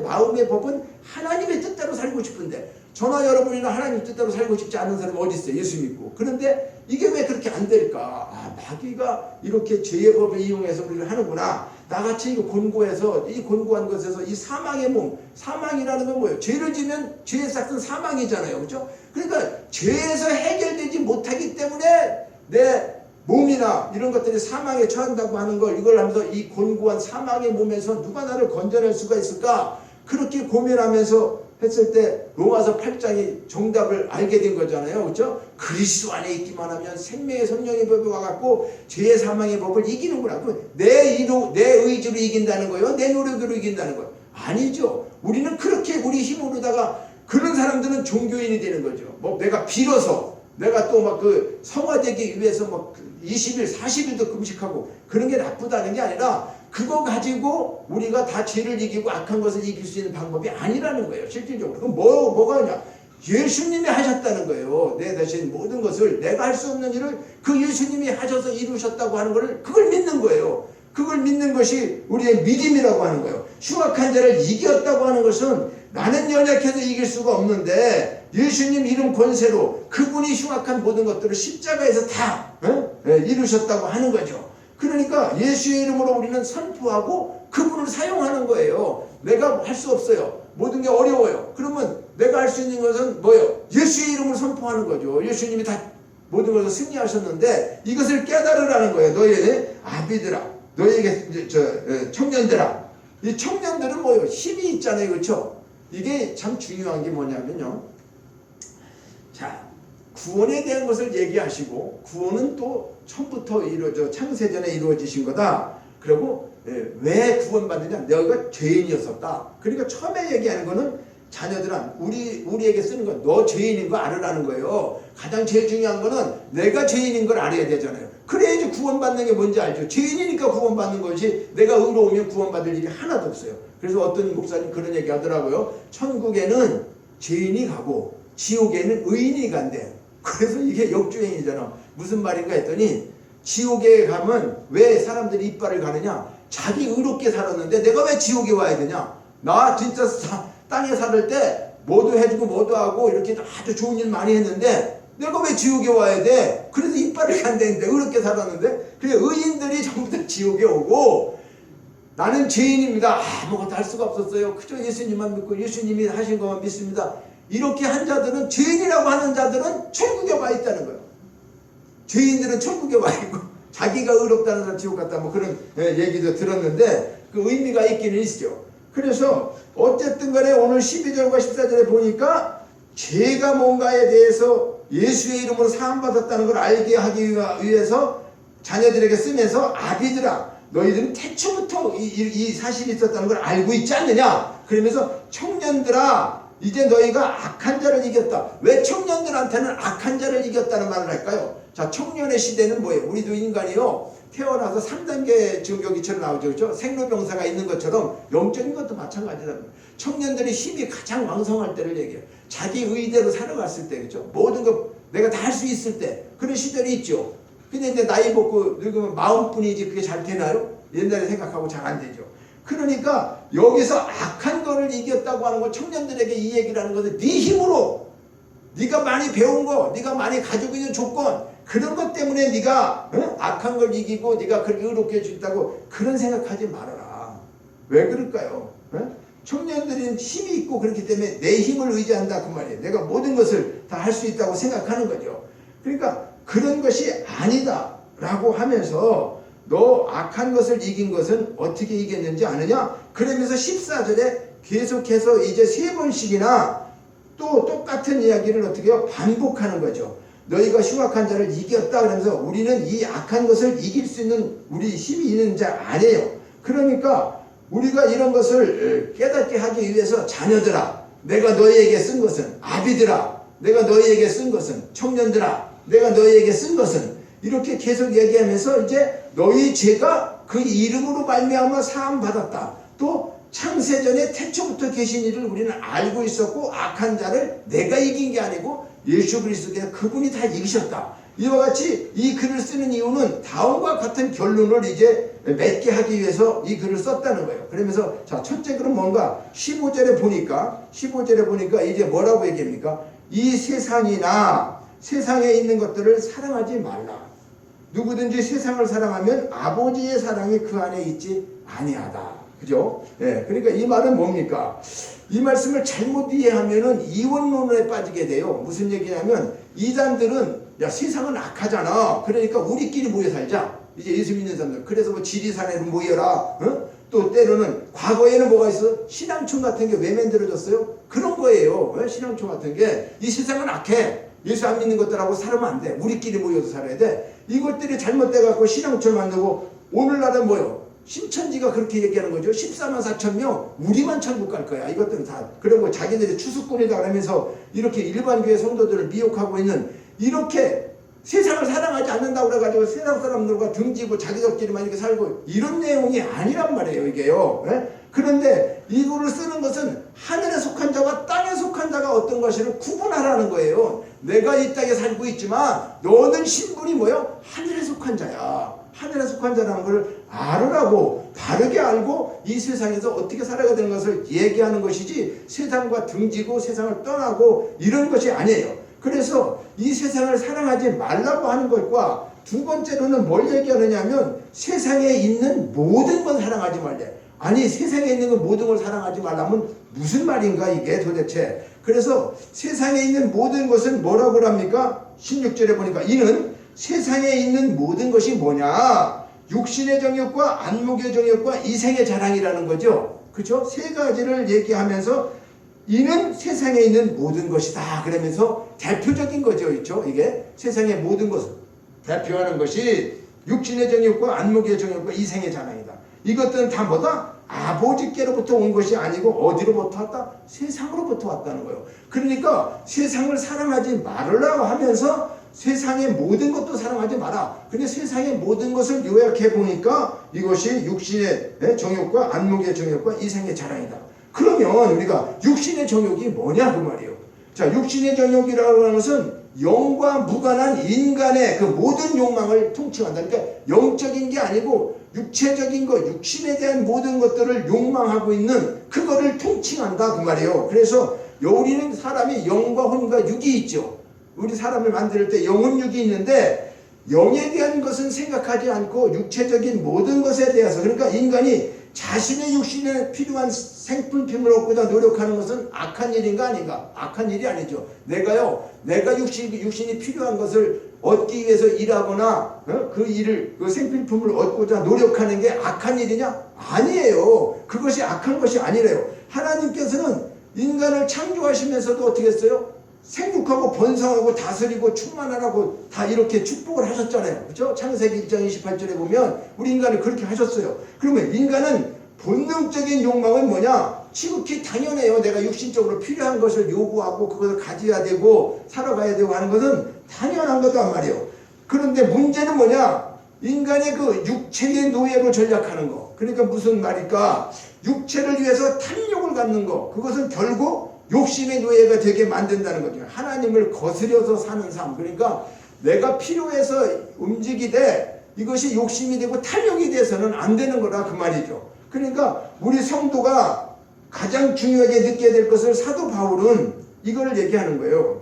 마음의 법은 하나님의 뜻대로 살고 싶은데, 저나 여러분이나 하나님 뜻대로 살고 싶지 않은 사람이 어디 있어요? 예수 믿고. 그런데 이게 왜 그렇게 안 될까? 마귀가 이렇게 죄의 법을 이용해서 우리를 하는구나. 나같이 이거 곤고해서, 이 곤고한 것에서 이 사망의 몸, 사망이라는 건 뭐예요? 죄를 지면 죄의 싹은 사망이잖아요. 그렇죠? 그러니까 죄에서 해결되지 못하기 때문에 내 몸이나 이런 것들이 사망에 처한다고 하는 걸, 이걸 하면서 이 곤고한 사망의 몸에서 누가 나를 건져낼 수가 있을까? 그렇게 고민하면서 했을 때 로마서 8장이 정답을 알게 된 거잖아요. 그렇죠? 그리스도 안에 있기만 하면 생명의 성령의 법이 와갖고 죄의 사망의 법을 이기는구나. 내 의지로 이긴다는 거예요? 내 노력으로 이긴다는 거예요? 아니죠. 우리는 그렇게 우리 힘으로다가, 그런 사람들은 종교인이 되는 거죠. 뭐 내가 빌어서, 내가 또 막 그 성화되기 위해서 막 20일, 40일도 금식하고 그런 게 나쁘다는 게 아니라, 그거 가지고 우리가 다 죄를 이기고 악한 것을 이길 수 있는 방법이 아니라는 거예요. 실질적으로. 그럼 뭐가 하냐? 예수님이 하셨다는 거예요. 내 대신 모든 것을, 내가 할 수 없는 일을 그 예수님이 하셔서 이루셨다고 하는 거를, 그걸 믿는 거예요. 그걸 믿는 것이 우리의 믿음이라고 하는 거예요. 흉악한 자를 이겼다고 하는 것은 나는 연약해서 이길 수가 없는데 예수님 이름 권세로 그분이 흉악한 모든 것들을 십자가에서 다 이루셨다고 하는 거죠. 그러니까 예수의 이름으로 우리는 선포하고 그분을 사용하는 거예요. 내가 할 수 없어요. 모든 게 어려워요. 그러면 내가 할 수 있는 것은 뭐예요? 예수의 이름을 선포하는 거죠. 예수님이 다 모든 것을 승리하셨는데 이것을 깨달으라는 거예요. 너희 아비들아, 너희에게 청년들아. 이 청년들은 뭐예요? 힘이 있잖아요. 그렇죠? 이게 참 중요한 게 뭐냐면요. 자, 구원에 대한 것을 얘기하시고, 구원은 또 처음부터 창세전에 이루어지신 거다. 그리고 왜 구원받느냐? 너가 죄인이었었다. 그러니까 처음에 얘기하는 거는 자녀들아, 우리에게 쓰는 건 너 죄인인 거 알으라는 거예요. 가장 제일 중요한 거는 내가 죄인인 걸 알아야 되잖아요. 그래야지 구원받는 게 뭔지 알죠. 죄인이니까 구원받는 것이, 내가 의로우면 구원받을 일이 하나도 없어요. 그래서 어떤 목사님 그런 얘기 하더라고요. 천국에는 죄인이 가고 지옥에는 의인이 간대. 그래서 이게 역주행이잖아. 무슨 말인가 했더니, 지옥에 가면 왜 사람들이 이빨을 가느냐? 자기 의롭게 살았는데 내가 왜 지옥에 와야 되냐? 나 진짜 땅에 살을 때 뭐도 해주고 뭐도 하고 이렇게 아주 좋은 일 많이 했는데 내가 왜 지옥에 와야 돼? 그래서 이빨을 간다는데 의롭게 살았는데. 그래, 의인들이 전부 다 지옥에 오고, 나는 죄인입니다. 아무것도 할 수가 없었어요. 그저 예수님만 믿고 예수님이 하신 것만 믿습니다. 이렇게 한 자들은, 죄인이라고 하는 자들은 천국에 와 있다는 거예요. 죄인들은 천국에 와 있고 자기가 의롭다는 사람 지옥 갔다 뭐 그런 얘기도 들었는데 그 의미가 있기는 있죠. 그래서 어쨌든 간에 오늘 12절과 14절에 보니까 죄가 뭔가에 대해서 예수의 이름으로 사함받았다는 걸 알게 하기 위해서 자녀들에게 쓰면서 아비들아 너희들은 태초부터 이 사실이 있었다는 걸 알고 있지 않느냐. 그러면서 청년들아 이제 너희가 악한 자를 이겼다. 왜 청년들한테는 악한 자를 이겼다는 말을 할까요? 자, 청년의 시대는 뭐예요? 우리도 인간이요 태어나서 3단계 지금 여기처럼 나오죠. 그렇죠? 생로병사가 있는 것처럼 영적인 것도 마찬가지랍니다. 청년들이 힘이 가장 왕성할 때를 얘기해요. 자기 의대로 살아갔을 때, 그렇죠? 모든 거 내가 다 할 수 있을 때 그런 시절이 있죠. 근데 이제 나이 먹고 늙으면 마음뿐이지 그게 잘 되나요? 옛날에 생각하고 잘 안 되죠. 그러니까 여기서 악한 거를 이겼다고 하는 거 청년들에게 이 얘기를 하는 것은 네 힘으로 네가 많이 배운 거 네가 많이 가지고 있는 조건 그런 것 때문에 네가 악한 걸 이기고 네가 그렇게 의롭게 할 수 있다고 그런 생각하지 말아라. 왜 그럴까요? 청년들은 힘이 있고 그렇기 때문에 내 힘을 의지한다 그 말이에요. 내가 모든 것을 다 할 수 있다고 생각하는 거죠. 그러니까 그런 것이 아니다 라고 하면서 너 악한 것을 이긴 것은 어떻게 이겼는지 아느냐? 그러면서 14절에 계속해서 이제 3번씩이나 또 똑같은 이야기를 어떻게 해요? 반복하는 거죠. 너희가 흉악한 자를 이겼다 그러면서 우리는 이 악한 것을 이길 수 있는 우리 힘이 있는 자 아니에요. 그러니까 우리가 이런 것을 깨닫게 하기 위해서 자녀들아 내가 너희에게 쓴 것은 아비들아 내가 너희에게 쓴 것은 청년들아 내가 너희에게 쓴 것은 이렇게 계속 얘기하면서 이제 너희 죄가 그 이름으로 말미암아 사함 받았다. 또 창세전에 태초부터 계신 이를 우리는 알고 있었고 악한 자를 내가 이긴 게 아니고 예수 그리스도께서 그분이 다 이기셨다. 이와 같이 이 글을 쓰는 이유는 다음과 같은 결론을 이제 맺게 하기 위해서 이 글을 썼다는 거예요. 그러면서 자 첫째 글은 뭔가 15절에 보니까 이제 뭐라고 얘기합니까? 이 세상이나 세상에 있는 것들을 사랑하지 말라. 누구든지 세상을 사랑하면 아버지의 사랑이 그 안에 있지 아니하다. 그죠? 예, 그러니까 이 말은 뭡니까? 이 말씀을 잘못 이해하면은 이원론에 빠지게 돼요. 무슨 얘기냐면 이단들은 야 세상은 악하잖아. 그러니까 우리끼리 모여 살자. 이제 예수 믿는 사람들. 그래서 뭐 지리산에로 모여라. 또 때로는 과거에는 뭐가 있어? 신앙촌 같은 게 왜 만들어졌어요? 그런 거예요. 신앙촌 같은 게 이 세상은 악해. 예수 안 믿는 것들하고 살면 안 돼. 우리끼리 모여서 살아야 돼. 이것들이 잘못돼갖고 신앙촌 만들고 오늘날은 뭐요? 신천지가 그렇게 얘기하는 거죠. 14만 4천 명 우리만 천국 갈 거야. 이것들은 다 그리고 자기들이 추수꾼이다 그러면서 이렇게 일반 교회 성도들을 미혹하고 있는 이렇게 세상을 사랑하지 않는다고 그래가지고 세상 사람들과 등지고 자기들끼리만 이렇게 살고 이런 내용이 아니란 말이에요. 이게요. 그런데 이거를 쓰는 것은 하늘에 속한 자와 땅에 속한 자가 어떤 것을 구분하라는 거예요. 내가 이 땅에 살고 있지만 너는 신분이 뭐요? 하늘에 속한 자야. 하늘에 속한 자라는 걸 알으라고 바르게 알고 이 세상에서 어떻게 살아야 되는 것을 얘기하는 것이지 세상과 등지고 세상을 떠나고 이런 것이 아니에요. 그래서 이 세상을 사랑하지 말라고 하는 것과 두 번째로는 뭘 얘기하느냐면 세상에 있는 모든 건 사랑하지 말래. 아니 세상에 있는 건 모든 걸 사랑하지 말라면 무슨 말인가 이게 도대체. 그래서 세상에 있는 모든 것은 뭐라고 합니까? 16절에 보니까 이는 세상에 있는 모든 것이 뭐냐? 육신의 정욕과 안목의 정욕과 이생의 자랑이라는 거죠. 그렇죠? 세 가지를 얘기하면서 이는 세상에 있는 모든 것이다. 그러면서 대표적인 거죠. 그렇죠? 이게 세상의 모든 것을 대표하는 것이 육신의 정욕과 안목의 정욕과 이생의 자랑이다. 이것들은 다 뭐다? 아버지께로부터 온 것이 아니고 어디로부터 왔다? 세상으로부터 왔다는 거예요. 그러니까 세상을 사랑하지 말으라고 하면서 세상의 모든 것도 사랑하지 마라. 근데 세상의 모든 것을 요약해 보니까 이것이 육신의 정욕과 안목의 정욕과 이생의 자랑이다. 그러면 우리가 육신의 정욕이 뭐냐 그 말이에요. 자, 육신의 정욕이라고 하는 것은 영과 무관한 인간의 그 모든 욕망을 통칭한다. 그러니까 영적인 게 아니고 육체적인 것, 육신에 대한 모든 것들을 욕망하고 있는 그거를 통칭한다 그 말이에요. 그래서 우리는 사람이 영과 혼과 육이 있죠. 우리 사람을 만들 때 영혼 육이 있는데 영에 대한 것은 생각하지 않고 육체적인 모든 것에 대해서 그러니까 인간이 자신의 육신에 필요한 생필품을 얻고자 노력하는 것은 악한 일인가 아닌가? 악한 일이 아니죠. 내가 육신이 필요한 것을 얻기 위해서 일하거나 그 일을 그 생필품을 얻고자 노력하는 게 악한 일이냐? 아니에요. 그것이 악한 것이 아니래요. 하나님께서는 인간을 창조하시면서도 어떻게 했어요? 생육하고 번성하고 다스리고 충만하라고 다 이렇게 축복을 하셨잖아요. 그렇죠? 창세기 1장 28절에 보면 우리 인간을 그렇게 하셨어요. 그러면 인간은 본능적인 욕망은 뭐냐? 지극히 당연해요. 내가 육신적으로 필요한 것을 요구하고 그것을 가져야 되고 살아가야 되고 하는 것은 당연한 거단 말이에요. 그런데 문제는 뭐냐? 인간의 그 육체의 노예로 전략하는 거. 그러니까 무슨 말일까? 육체를 위해서 탐욕을 갖는 거. 그것은 결국 욕심의 노예가 되게 만든다는 거죠. 하나님을 거스려서 사는 삶. 그러니까 내가 필요해서 움직이되 이것이 욕심이 되고 탐욕이 돼서는 안 되는 거라 그 말이죠. 그러니까 우리 성도가 가장 중요하게 느껴야 될 것을 사도 바울은 이걸 얘기하는 거예요.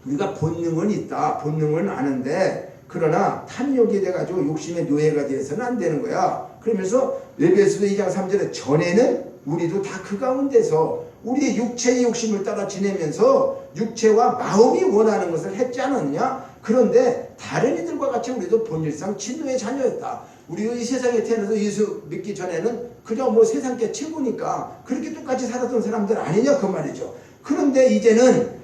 우리가 본능은 있다. 본능은 아는데 그러나 탐욕이 돼가지고 욕심의 노예가 돼서는 안 되는 거야. 그러면서 에베소서 2장 3절에 전에는 우리도 다 그 가운데서 우리의 육체의 욕심을 따라 지내면서 육체와 마음이 원하는 것을 했지 않았느냐? 그런데 다른 이들과 같이 우리도 본질상 진노의 자녀였다. 우리가 이 세상에 태어나서 예수 믿기 전에는 그저 뭐 세상 게 최고니까 그렇게 똑같이 살았던 사람들 아니냐 그 말이죠. 그런데 이제는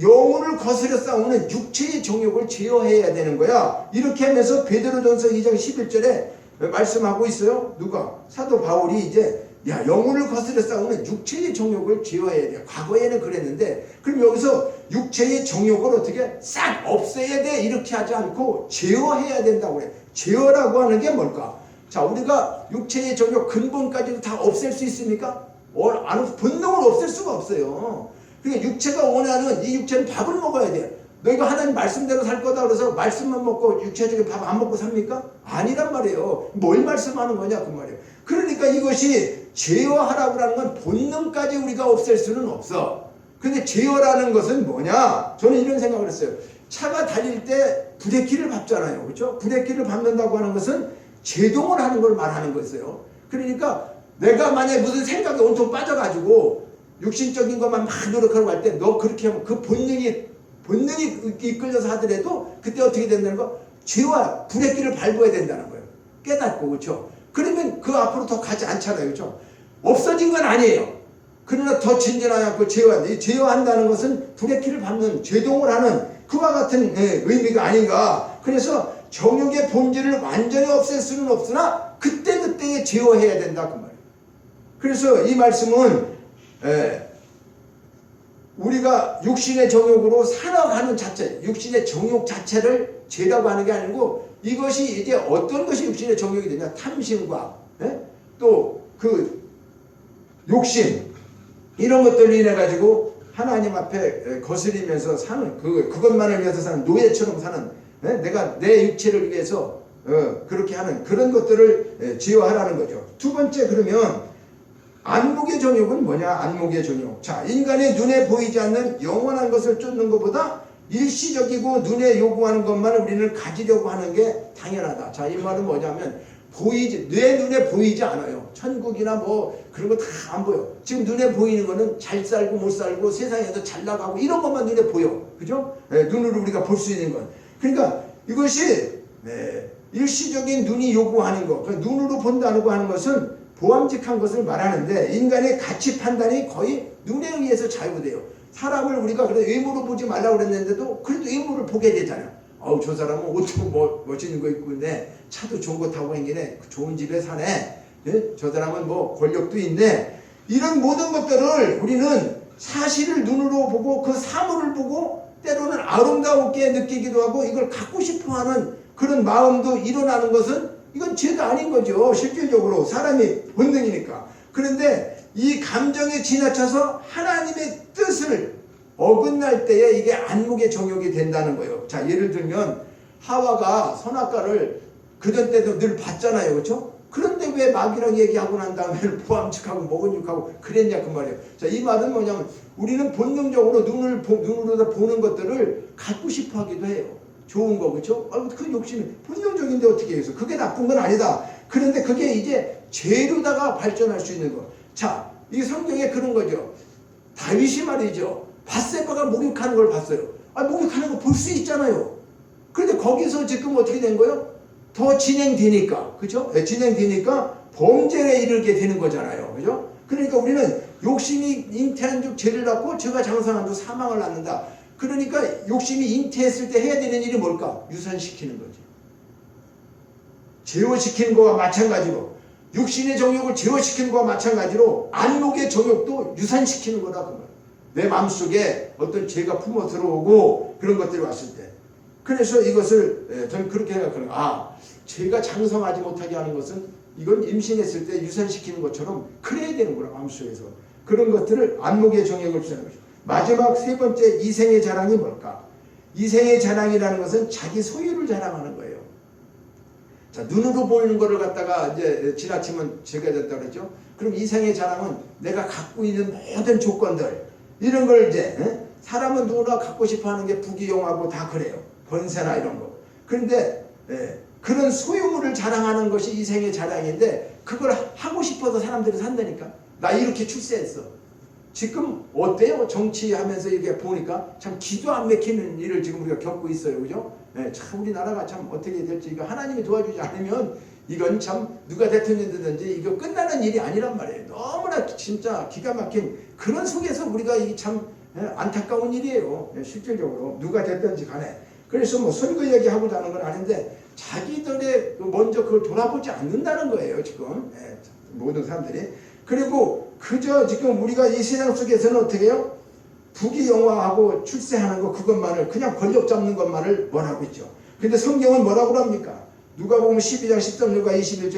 영혼을 거스려 싸우는 육체의 정욕을 제어해야 되는 거야. 이렇게 하면서 베드로전서 2장 11절에 말씀하고 있어요. 누가? 사도 바울이 이제 영혼을 거스려 싸우는 육체의 정욕을 제어해야 돼요. 과거에는 그랬는데 그럼 여기서 육체의 정욕을 어떻게 싹 없애야 돼? 이렇게 하지 않고 제어해야 된다고 그래. 제어라고 하는 게 뭘까? 자, 우리가 육체의 정욕 근본까지도 다 없앨 수 있습니까? 본능을 없앨 수가 없어요. 그러니까 육체가 원하는 이 육체는 밥을 먹어야 돼. 너희가 하나님 말씀대로 살 거다 그래서 말씀만 먹고 육체적인 밥 안 먹고 삽니까? 아니란 말이에요. 뭘 말씀하는 거냐 그 말이에요. 그러니까 이것이 제어하라고 하는 건 본능까지 우리가 없앨 수는 없어. 근데 제어라는 것은 뭐냐? 저는 이런 생각을 했어요. 차가 달릴 때 브레이크를 밟잖아요. 그렇죠? 브레이크를 밟는다고 하는 것은 제동을 하는 걸 말하는 거였어요. 그러니까 내가 만약에 무슨 생각에 온통 빠져가지고 육신적인 것만 막 노력하고 할 때 너 그렇게 하면 그 본능이 이끌려서 하더라도 그때 어떻게 된다는 거? 제어야. 브레이크를 밟아야 된다는 거예요. 깨닫고 그렇죠? 그러면 그 앞으로 더 가지 않잖아요. 그렇죠? 없어진 건 아니에요. 그러나 더 진전하고 제어한다. 제어한다는 것은 브레이크를 밟는 제동을 하는 그와 같은 의미가 아닌가. 그래서 정욕의 본질을 완전히 없앨 수는 없으나 그때그때에 제어해야 된다 그 말이에요. 그래서 이 말씀은 우리가 육신의 정욕으로 살아가는 자체, 육신의 정욕 자체를 제라고 하는 게 아니고 이것이 이제 어떤 것이 육신의 정욕이 되냐? 탐심과 또 그 욕심 이런 것들로 인해 가지고 하나님 앞에 거스리면서 사는 그것만을 위해서 사는 노예처럼 사는 내가 내 육체를 위해서 그렇게 하는 그런 것들을 제어하라는 거죠. 두 번째 그러면 안목의 정욕은 뭐냐? 안목의 정욕. 자, 인간의 눈에 보이지 않는 영원한 것을 쫓는 것보다 일시적이고 눈에 요구하는 것만 우리는 가지려고 하는 게 당연하다. 자, 이 말은 뭐냐면 내 눈에 보이지 않아요. 천국이나 뭐 그런 거 다 안 보여. 지금 눈에 보이는 거는 잘 살고 못 살고 세상에서 잘 나가고 이런 것만 눈에 보여. 그죠? 눈으로 우리가 볼 수 있는 건. 그러니까 이것이 일시적인 눈이 요구하는 것. 그러니까 눈으로 본다고 하는 것은 보암직한 것을 말하는데 인간의 가치 판단이 거의 눈에 의해서 자유돼요. 사람을 우리가 그래도 외모로 보지 말라고 그랬는데도 그래도 외모를 보게 되잖아요. 저 사람은 옷도 뭐 멋있는 거 입고 있네. 차도 좋은 거 타고 다니네. 좋은 집에 사네. 저 사람은 뭐 권력도 있네. 이런 모든 것들을 우리는 사실을 눈으로 보고 그 사물을 보고 때로는 아름다웠게 느끼기도 하고 이걸 갖고 싶어하는 그런 마음도 일어나는 것은 이건 죄가 아닌 거죠. 실질적으로 사람이 본능이니까. 그런데 이 감정에 지나쳐서 하나님의 뜻을 어긋날 때에 이게 안목의 정욕이 된다는 거예요. 자, 예를 들면 하와가 선악과를 그전 때도 늘 봤잖아요. 그렇죠? 그런데 왜 마귀랑 얘기하고 난 다음에 보암직하고 먹은 육하고 그랬냐 그 말이에요. 자, 이 말은 뭐냐면 우리는 본능적으로 눈으로 보는 것들을 갖고 싶어 하기도 해요. 좋은 거 그렇죠? 그 욕심이 본능적인데 어떻게 해서 그게 나쁜 건 아니다. 그런데 그게 이제 죄로다가 발전할 수 있는 거. 자, 이 성경에 그런 거죠. 다윗이 말이죠. 밧세바가 목욕하는 걸 봤어요. 목욕하는 거 볼 수 있잖아요. 그런데 거기서 지금 어떻게 된 거예요? 더 진행되니까, 그죠? 진행되니까 범죄에 이르게 되는 거잖아요, 그죠? 그러니까 우리는 욕심이 잉태한 즉 죄를 낳고 죄가 장성한 즉 사망을 낳는다. 그러니까 욕심이 잉태했을 때 해야 되는 일이 뭘까? 유산시키는 거지. 제어시키는 거와 마찬가지로, 육신의 정욕을 제어시키는 거와 마찬가지로 안목의 정욕도 유산시키는 거다. 그 말. 내 마음속에 어떤 죄가 품어 들어오고 그런 것들이 왔을 때. 그래서 이것을 저는 그렇게 생각하는 거예요. 죄가 장성하지 못하게 하는 것은 이건 임신했을 때 유산시키는 것처럼 그래야 되는구나, 마음속에서. 그런 것들을 안목의 정욕을 주는 거죠. 마지막 세 번째 이생의 자랑이 뭘까? 이생의 자랑이라는 것은 자기 소유를 자랑하는 거예요. 자, 눈으로 보이는 거를 갖다가 이제 지나치면 죄가 됐다 그랬죠. 그럼 이생의 자랑은 내가 갖고 있는 모든 조건들, 이런 걸 이제, 사람은 누구나 갖고 싶어 하는 게 부귀영화고 다 그래요. 권세나 이런 거. 그런데 그런 소유물을 자랑하는 것이 이생의 자랑인데, 그걸 하고 싶어서 사람들이 산다니까. 나 이렇게 출세했어. 지금 어때요? 정치하면서 이렇게 보니까 참 기도 안 막히는 일을 지금 우리가 겪고 있어요. 그죠? 참 우리나라가 참 어떻게 될지, 이거 하나님이 도와주지 않으면 이건 참 누가 대통령이 되든지 이거 끝나는 일이 아니란 말이에요. 너무나 진짜 기가 막힌 그런 속에서 우리가 이게 참 안타까운 일이에요. 실질적으로 누가 됐든지 간에. 그래서 뭐 선거 얘기하고자 하는 건 아닌데, 자기들의 먼저 그걸 돌아보지 않는다는 거예요, 지금. 모든 사람들이. 그리고 그저 지금 우리가 이 세상 속에서는 어떻게 해요? 부귀영화하고 출세하는 거, 그것만을, 그냥 권력 잡는 것만을 원하고 있죠. 근데 성경은 뭐라고 합니까? 누가복음 12장 13절과 21절에